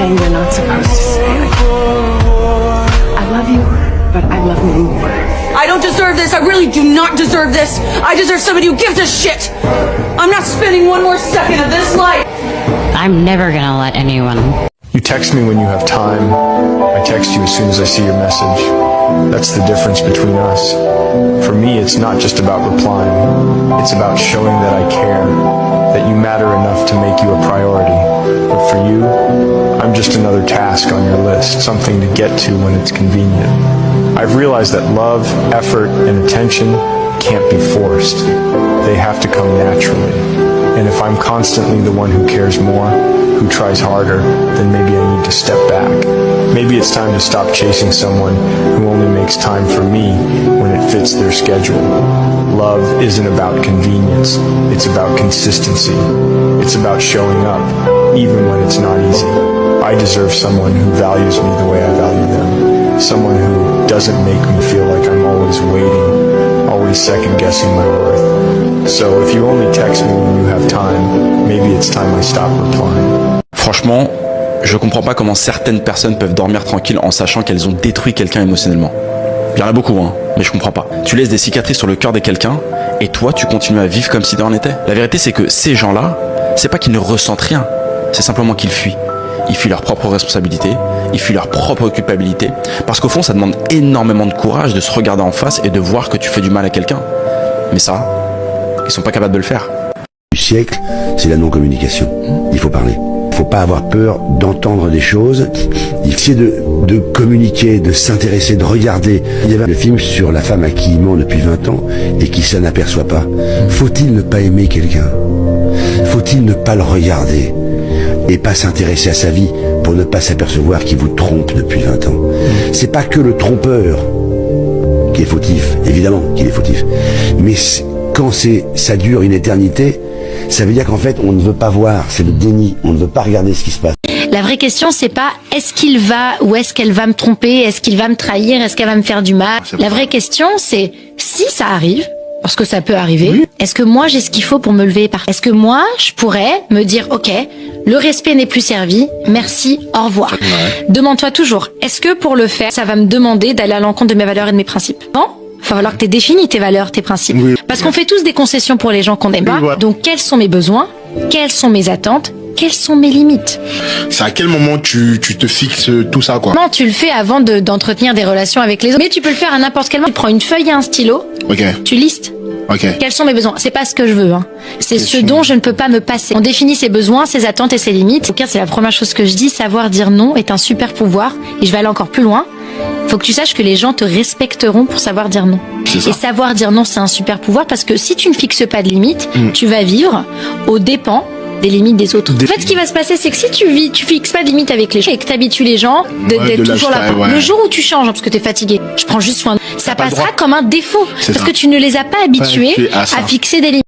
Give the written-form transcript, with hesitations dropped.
thing you're not supposed to say. Like, I love you, but I love me more. I don't deserve this. I really do not deserve this. I deserve somebody who gives a shit. I'm not spending one more second of this life. I'm never gonna let anyone. You text me when you have time. I text you as soon as I see your message. That's the difference between us. For me, it's not just about replying. It's about showing that I care, that you matter enough to make you a priority. But for you, I'm just another task on your list, something to get to when it's convenient. I've realized that love, effort, and attention can't be forced. They have to come naturally. And if I'm constantly the one who cares more, who tries harder, then maybe I need to step back. Maybe it's time to stop chasing someone who only makes time for me when it fits their schedule. Love isn't about convenience. It's about consistency. It's about showing up, even when it's not easy. I deserve someone who values me the way I value them. Someone who doesn't make me feel like I'm always waiting, always second-guessing my worth. So if you only text me when you have time, maybe it's time I stop replying. Franchement, je comprends pas comment certaines personnes peuvent dormir tranquilles en sachant qu'elles ont détruit quelqu'un émotionnellement. Il y en a beaucoup, hein, mais je comprends pas. Tu laisses des cicatrices sur le cœur de quelqu'un, et toi, tu continues à vivre comme si de rien n'était. La vérité, c'est que ces gens-là, c'est pas qu'ils ne ressentent rien, c'est simplement qu'ils fuient. Ils fuient leur propre responsabilité, ils fuient leur propre culpabilité, parce qu'au fond, ça demande énormément de courage de se regarder en face et de voir que tu fais du mal à quelqu'un. Mais ça, ils sont pas capables de le faire. Du siècle, c'est la non-communication. Il faut parler. Il faut pas avoir peur d'entendre des choses. Il faut essayer de communiquer, de s'intéresser, de regarder. Il y avait le film sur la femme à qui il ment depuis 20 ans et qui s'en aperçoit pas. Faut-il ne pas aimer quelqu'un? Faut-il ne pas le regarder et pas s'intéresser à sa vie pour ne pas s'apercevoir qu'il vous trompe depuis 20 ans? C'est pas que le trompeur qui est fautif, évidemment qu'il est fautif. Mais quand ça dure une éternité, ça veut dire qu'en fait, on ne veut pas voir, c'est le déni, on ne veut pas regarder ce qui se passe. La vraie question, c'est pas est-ce qu'il va ou est-ce qu'elle va me tromper, est-ce qu'il va me trahir, est-ce qu'elle va me faire du mal. La vraie question, c'est si ça arrive, parce que ça peut arriver, oui. Est-ce que moi j'ai ce qu'il faut pour me lever et partir? Est-ce que moi je pourrais me dire ok, le respect n'est plus servi, merci, au revoir. Ouais. Demande-toi toujours, est-ce que pour le faire, ça va me demander d'aller à l'encontre de mes valeurs et de mes principes? Non? Il va falloir que tu aies défini tes valeurs, tes principes. Oui. Parce qu'on fait tous des concessions pour les gens qu'on n'aime pas. Oui, ouais. Donc quels sont mes besoins? Quelles sont mes attentes? Quelles sont mes limites? C'est à quel moment tu te fixes tout ça, quoi? Non, tu le fais avant d'entretenir des relations avec les autres. Mais tu peux le faire à n'importe quel moment. Tu prends une feuille et un stylo. Ok. Tu listes. Ok. Quels sont mes besoins? C'est pas ce que je veux, hein. C'est ce dont je ne peux pas me passer. On définit ses besoins, ses attentes et ses limites. C'est la première chose que je dis. Savoir dire non est un super pouvoir. Et je vais aller encore plus loin. Faut que tu saches que les gens te respecteront pour savoir dire non. Et savoir dire non, c'est un super pouvoir parce que si tu ne fixes pas de limites, tu vas vivre aux dépens des limites des autres. En fait, ce qui va se passer, c'est que si tu fixes pas de limite avec les gens et que tu habitues les gens d'être toujours là. Ouais. Le jour où tu changes parce que tu es fatigué, je prends juste soin, ça passera comme un défaut parce que tu ne les as pas habitués à fixer des limites.